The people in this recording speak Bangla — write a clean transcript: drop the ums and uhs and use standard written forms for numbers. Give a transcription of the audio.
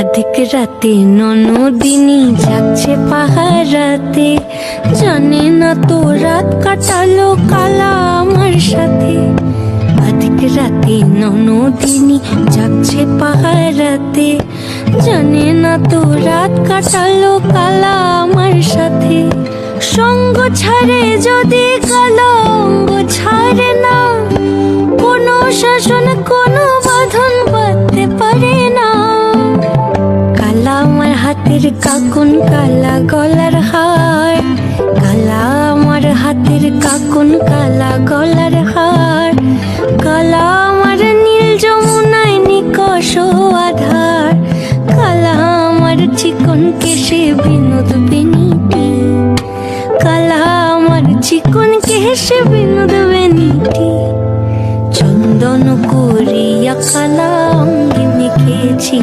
অধিক রাতে ননদিনী যাচ্ছে পাহারাতে, জানে না তো রাত কাটালো কালা আমার সাথে। অধিক রাতে ননদিনী যাচ্ছে পাহারাতে, জানে না তো রাত কাটালো কালা আমার সাথে। সঙ্গ ছাড়ে যদি কালো অঙ্গ ছাড়ে না, কোনো শাসন কোনো বাঁধন বাঁধতে পারে না। কালা আমার হাতের কাকুন কালা গলার হার, কালা আমার হাতের কাকুন কালা গলার হার। কালা আমার নীল যমুনায় নিকষ আধার, কালা আমার চিকন কেশে বিনোদ বেনিটি। কালা আমার চিকন কেশে বিনোদ বেনিটি। চন্দন করিয়া কালা অঙ্গে মেখেছি।